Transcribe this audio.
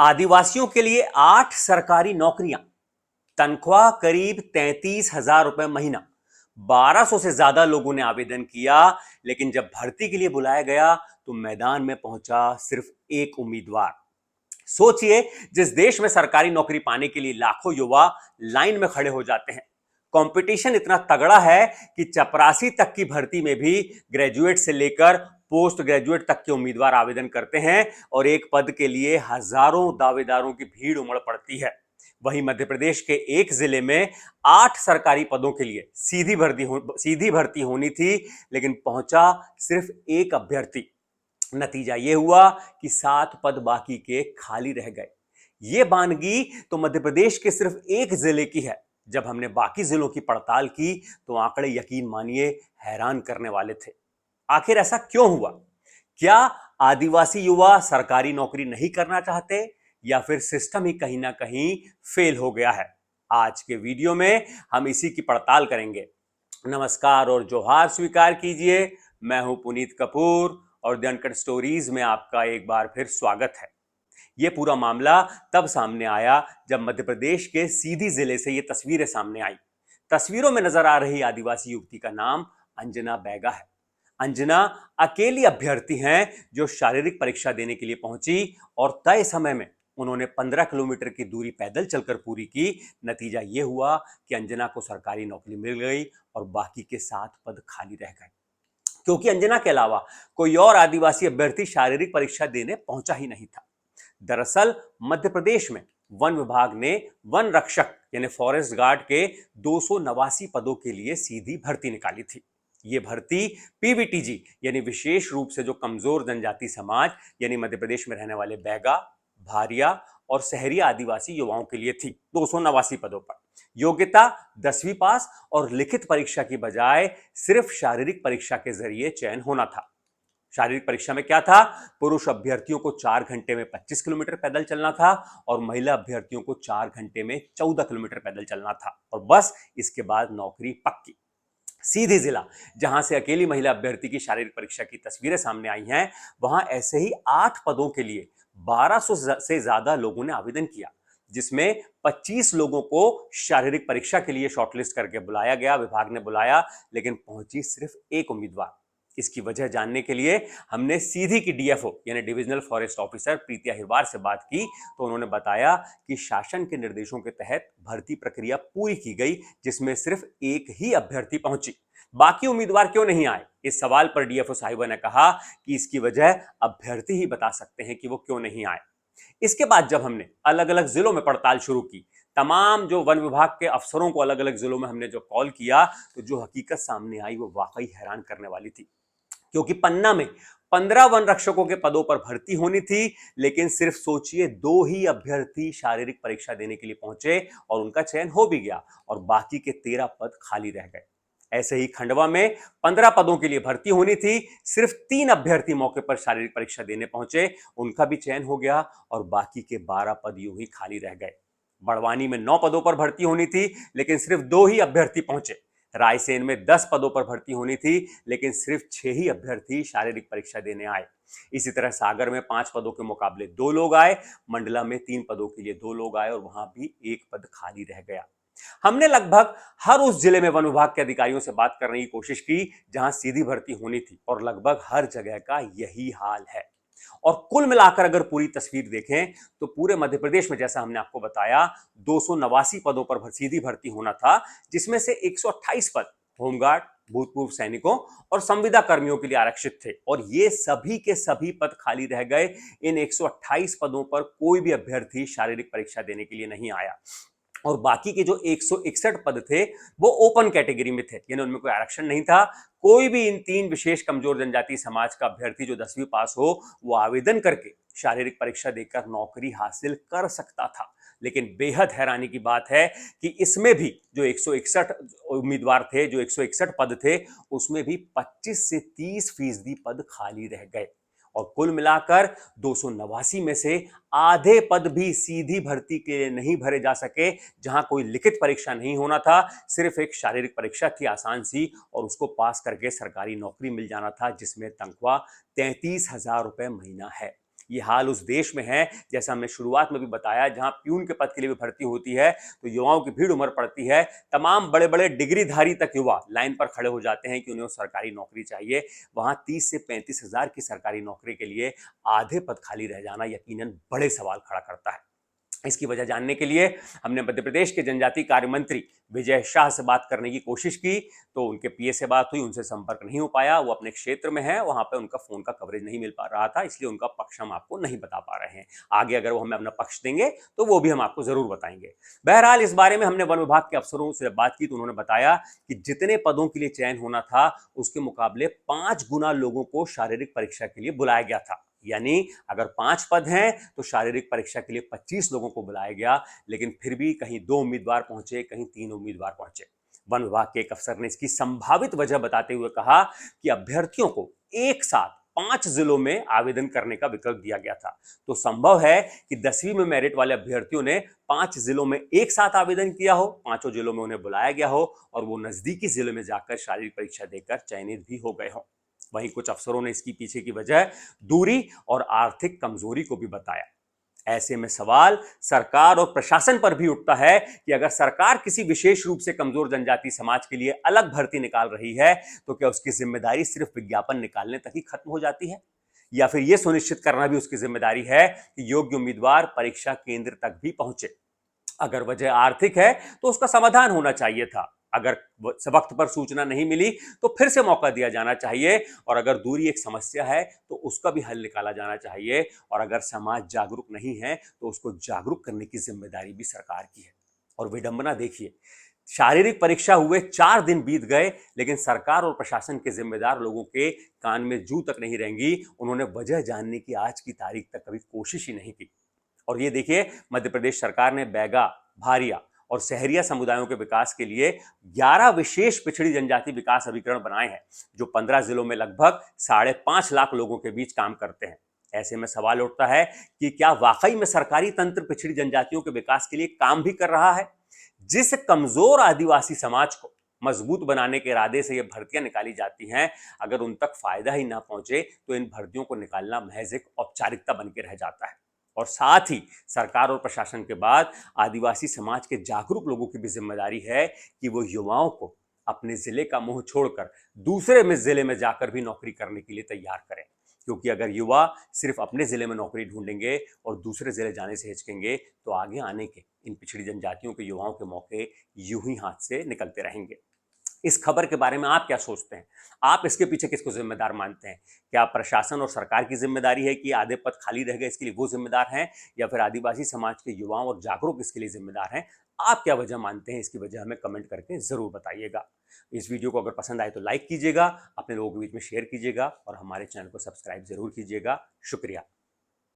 आदिवासियों के लिए 8 सरकारी नौकरियां, तनख्वाह करीब 33,000 रुपए महीना। 1200 से ज्यादा लोगों ने आवेदन किया, लेकिन जब भर्ती के लिए बुलाया गया तो मैदान में पहुंचा सिर्फ एक उम्मीदवार। सोचिए, जिस देश में सरकारी नौकरी पाने के लिए लाखों युवा लाइन में खड़े हो जाते हैं, कंपटीशन इतना तगड़ा है कि चपरासी तक की भर्ती में भी ग्रेजुएट से लेकर पोस्ट ग्रेजुएट तक के उम्मीदवार आवेदन करते हैं और एक पद के लिए हजारों दावेदारों की भीड़ उमड़ पड़ती है। वहीं मध्य प्रदेश के एक जिले में 8 सरकारी पदों के लिए सीधी भर्ती होनी थी, लेकिन पहुंचा सिर्फ एक अभ्यर्थी। नतीजा यह हुआ कि 7 पद बाकी के खाली रह गए। यह बानगी तो मध्य प्रदेश के सिर्फ एक जिले की है। जब हमने बाकी जिलों की पड़ताल की तो आंकड़े यकीन मानिए हैरान करने वाले थे। आखिर ऐसा क्यों हुआ? क्या आदिवासी युवा सरकारी नौकरी नहीं करना चाहते, या फिर सिस्टम ही कहीं ना कहीं फेल हो गया है? आज के वीडियो में हम इसी की पड़ताल करेंगे। नमस्कार और जोहार स्वीकार कीजिए। मैं हूं पुनीत कपूर और द अनकट स्टोरीज में आपका एक बार फिर स्वागत है। यह पूरा मामला तब सामने आया जब मध्य प्रदेश के सीधी जिले से ये तस्वीरें सामने आई। तस्वीरों में नजर आ रही आदिवासी युवती का नाम अंजना बैगा है। अंजना अकेली अभ्यर्थी हैं जो शारीरिक परीक्षा देने के लिए पहुंची और तय समय में उन्होंने 15 किलोमीटर की दूरी पैदल चलकर पूरी की। नतीजा यह हुआ कि अंजना को सरकारी नौकरी मिल गई और बाकी के 7 पद खाली रह गए, क्योंकि अंजना के अलावा कोई और आदिवासी अभ्यर्थी शारीरिक परीक्षा देने पहुंचा ही नहीं था। दरअसल मध्य प्रदेश में वन विभाग ने वन रक्षक यानी फॉरेस्ट गार्ड के 289 पदों के लिए सीधी भर्ती निकाली थी। ये भर्ती पीवीटीजी यानी विशेष रूप से जो कमजोर जनजाति समाज यानी मध्य प्रदेश में रहने वाले बैगा, भारिया और शहरी आदिवासी युवाओं के लिए थी। 289 पदों पर योग्यता 10वीं पास और लिखित परीक्षा की बजाय सिर्फ शारीरिक परीक्षा के जरिए चयन होना था। शारीरिक परीक्षा में क्या था? पुरुष अभ्यर्थियों को 4 घंटे में 25 किलोमीटर पैदल चलना था और महिला अभ्यर्थियों को 4 घंटे में 14 किलोमीटर पैदल चलना था, और बस इसके बाद नौकरी पक्की। सीधी जिला जहां से अकेली महिला अभ्यर्थी की शारीरिक परीक्षा की तस्वीरें सामने आई हैं, वहां ऐसे ही 8 पदों के लिए 1200 से ज्यादा लोगों ने आवेदन किया, जिसमें 25 लोगों को शारीरिक परीक्षा के लिए शॉर्टलिस्ट करके बुलाया गया, विभाग ने बुलाया, लेकिन पहुंची सिर्फ एक उम्मीदवार। इसकी वजह जानने के लिए हमने सीधी की डीएफओ यानी डिविजनल फॉरेस्ट ऑफिसर प्रीति अहिरवार से बात की, तो उन्होंने बताया कि शासन के निर्देशों के तहत भर्ती प्रक्रिया पूरी की गई, जिसमें सिर्फ एक ही अभ्यर्थी पहुंची। बाकी उम्मीदवार क्यों नहीं आए? इस सवाल पर डीएफओ साहिबा ने कहा कि इसकी वजह अभ्यर्थी ही बता सकते हैं कि वो क्यों नहीं आए। इसके बाद जब हमने अलग अलग जिलों में पड़ताल शुरू की, तमाम जो वन विभाग के अफसरों को अलग अलग जिलों में हमने जो कॉल किया, तो जो हकीकत सामने आई वो वाकई हैरान करने वाली थी। क्योंकि पन्ना में 15 वन रक्षकों के पदों पर भर्ती होनी थी, लेकिन सिर्फ सोचिए 2 ही अभ्यर्थी शारीरिक परीक्षा देने के लिए पहुंचे और उनका चयन हो भी गया और बाकी के 13 पद खाली रह गए। ऐसे ही खंडवा में 15 पदों के लिए भर्ती होनी थी, सिर्फ 3 अभ्यर्थी मौके पर शारीरिक परीक्षा देने पहुंचे, उनका भी चयन हो गया और बाकी के 12 पद यूं ही खाली रह गए। बड़वानी में 9 पदों पर भर्ती होनी थी, लेकिन सिर्फ 2 ही अभ्यर्थी पहुंचे। रायसेन में 10 पदों पर भर्ती होनी थी, लेकिन सिर्फ 6 ही अभ्यर्थी शारीरिक परीक्षा देने आए। इसी तरह सागर में 5 पदों के मुकाबले 2 लोग आए, मंडला में 3 पदों के लिए 2 लोग आए और वहां भी 1 पद खाली रह गया। हमने लगभग हर उस जिले में वन विभाग के अधिकारियों से बात करने की कोशिश की जहां सीधी भर्ती होनी थी, और लगभग हर जगह का यही हाल है। और कुल मिलाकर अगर पूरी तस्वीर देखें तो पूरे मध्य प्रदेश में, जैसा हमने आपको बताया, 289 पदों पर सीधी भर्ती होना था, जिसमें से 128 पद होमगार्ड, भूतपूर्व सैनिकों और संविदा कर्मियों के लिए आरक्षित थे, और ये सभी के सभी पद खाली रह गए। इन 128 पदों पर कोई भी अभ्यर्थी शारीरिक परीक्षा देने के लिए नहीं आया, और बाकी के जो 161 पद थे वो ओपन कैटेगरी में थे, यानी उनमें कोई आरक्षण नहीं था। कोई भी इन 3 विशेष कमजोर जनजाति समाज का अभ्यर्थी जो 10वीं पास हो, वो आवेदन करके शारीरिक परीक्षा देकर नौकरी हासिल कर सकता था। लेकिन बेहद हैरानी की बात है कि इसमें भी जो 161 उम्मीदवार थे, जो 161 पद थे, उसमें भी 25 से 30% पद खाली रह गए, और कुल मिलाकर 289 में से आधे पद भी सीधी भर्ती के लिए नहीं भरे जा सके, जहां कोई लिखित परीक्षा नहीं होना था, सिर्फ एक शारीरिक परीक्षा थी आसान सी, और उसको पास करके सरकारी नौकरी मिल जाना था, जिसमें तनख्वाह 33,000 रुपए महीना है। ये हाल उस देश में है, जैसा हमने शुरुआत में भी बताया, जहां प्यून के पद के लिए भी भर्ती होती है तो युवाओं की भीड़ उमड़ पड़ती है। तमाम बड़े बड़े डिग्रीधारी तक युवा लाइन पर खड़े हो जाते हैं कि उन्हें सरकारी नौकरी चाहिए। वहां 30 से 35 हजार की सरकारी नौकरी के लिए आधे पद खाली रह जाना यकीनन बड़े सवाल खड़ा करता है। इसकी वजह जानने के लिए हमने मध्य प्रदेश के जनजातीय कार्य मंत्री विजय शाह से बात करने की कोशिश की, तो उनके पीए से बात हुई, उनसे संपर्क नहीं हो पाया। वो अपने क्षेत्र में है, वहां पे उनका फोन का कवरेज नहीं मिल पा रहा था, इसलिए उनका पक्ष हम आपको नहीं बता पा रहे हैं। आगे अगर वो हमें अपना पक्ष देंगे तो वो भी हम आपको जरूर बताएंगे। बहरहाल इस बारे में हमने वन विभाग के अफसरों से बात की तो उन्होंने बताया कि जितने पदों के लिए चयन होना था उसके मुकाबले 5 गुना लोगों को शारीरिक परीक्षा के लिए बुलाया गया था। यानी अगर 5 पद हैं तो शारीरिक परीक्षा के लिए 25 लोगों को बुलाया गया, लेकिन फिर भी कहीं 2 उम्मीदवार पहुंचे, कहीं 3 उम्मीदवार पहुंचे। वन विभाग के एक अफसर ने इसकी संभावित वजह बताते हुए कहा कि अभ्यर्थियों को एक साथ 5 जिलों में आवेदन करने का विकल्प दिया गया था। तो संभव है कि 10वीं में मेरिट वाले अभ्यर्थियों ने 5 जिलों में एक साथ आवेदन किया हो, 5 जिलों में उन्हें बुलाया गया हो और वो नजदीकी जिलों में जाकर शारीरिक परीक्षा देकर चयनित भी हो गए हों। वहीं कुछ अफसरों ने इसकी पीछे की वजह दूरी और आर्थिक कमजोरी को भी बताया। ऐसे में सवाल सरकार और प्रशासन पर भी उठता है कि अगर सरकार किसी विशेष रूप से कमजोर जनजातीय समाज के लिए अलग भर्ती निकाल रही है तो क्या उसकी जिम्मेदारी सिर्फ विज्ञापन निकालने तक ही खत्म हो जाती है, या फिर यह सुनिश्चित करना भी उसकी जिम्मेदारी है कि योग्य उम्मीदवार परीक्षा केंद्र तक भी पहुंचे। अगर वजह आर्थिक है तो उसका समाधान होना चाहिए था। अगर वक्त पर सूचना नहीं मिली तो फिर से मौका दिया जाना चाहिए, और अगर दूरी एक समस्या है तो उसका भी हल निकाला जाना चाहिए, और अगर समाज जागरूक नहीं है तो उसको जागरूक करने की जिम्मेदारी भी सरकार की है। और विडंबना देखिए, शारीरिक परीक्षा हुए 4 दिन बीत गए लेकिन सरकार और प्रशासन के जिम्मेदार लोगों के कान में जू तक नहीं रेंगी, उन्होंने वजह जानने की आज की तारीख तक कभी कोशिश ही नहीं की। और ये देखिए, मध्य प्रदेश सरकार ने बैगा, भारिया और सहरिया समुदायों के विकास के लिए 11 विशेष पिछड़ी जनजाति विकास अभिकरण बनाए हैं, जो 15 जिलों में लगभग 5.5 लाख लोगों के बीच काम करते हैं। ऐसे में सवाल उठता है कि क्या वाकई में सरकारी तंत्र पिछड़ी जनजातियों के विकास के लिए काम भी कर रहा है? जिस कमजोर आदिवासी समाज को मजबूत बनाने के इरादे से ये भर्तियां निकाली जाती हैं, अगर उन तक फायदा ही ना पहुंचे तो इन भर्तियों को निकालना महज एक औपचारिकता बन के रह जाता है। और साथ ही सरकार और प्रशासन के बाद आदिवासी समाज के जागरूक लोगों की भी जिम्मेदारी है कि वो युवाओं को अपने जिले का मुंह छोड़कर दूसरे में जिले में जाकर भी नौकरी करने के लिए तैयार करें। क्योंकि अगर युवा सिर्फ अपने जिले में नौकरी ढूंढेंगे और दूसरे जिले जाने से हिचकेंगे तो आगे आने के इन पिछड़ी जनजातियों के युवाओं के मौके यूं ही हाथ से निकलते रहेंगे। इस खबर के बारे में आप क्या सोचते हैं? आप इसके पीछे किसको जिम्मेदार मानते हैं? क्या प्रशासन और सरकार की जिम्मेदारी है कि आधे पद खाली रह गए इसके लिए वो जिम्मेदार हैं, या फिर आदिवासी समाज के युवाओं और जागरूक इसके लिए जिम्मेदार हैं? आप क्या वजह मानते हैं? इसकी वजह हमें कमेंट करके जरूर बताइएगा। इस वीडियो को अगर पसंद आए तो लाइक कीजिएगा, अपने लोगों के बीच में शेयर कीजिएगा और हमारे चैनल को सब्सक्राइब जरूर कीजिएगा। शुक्रिया।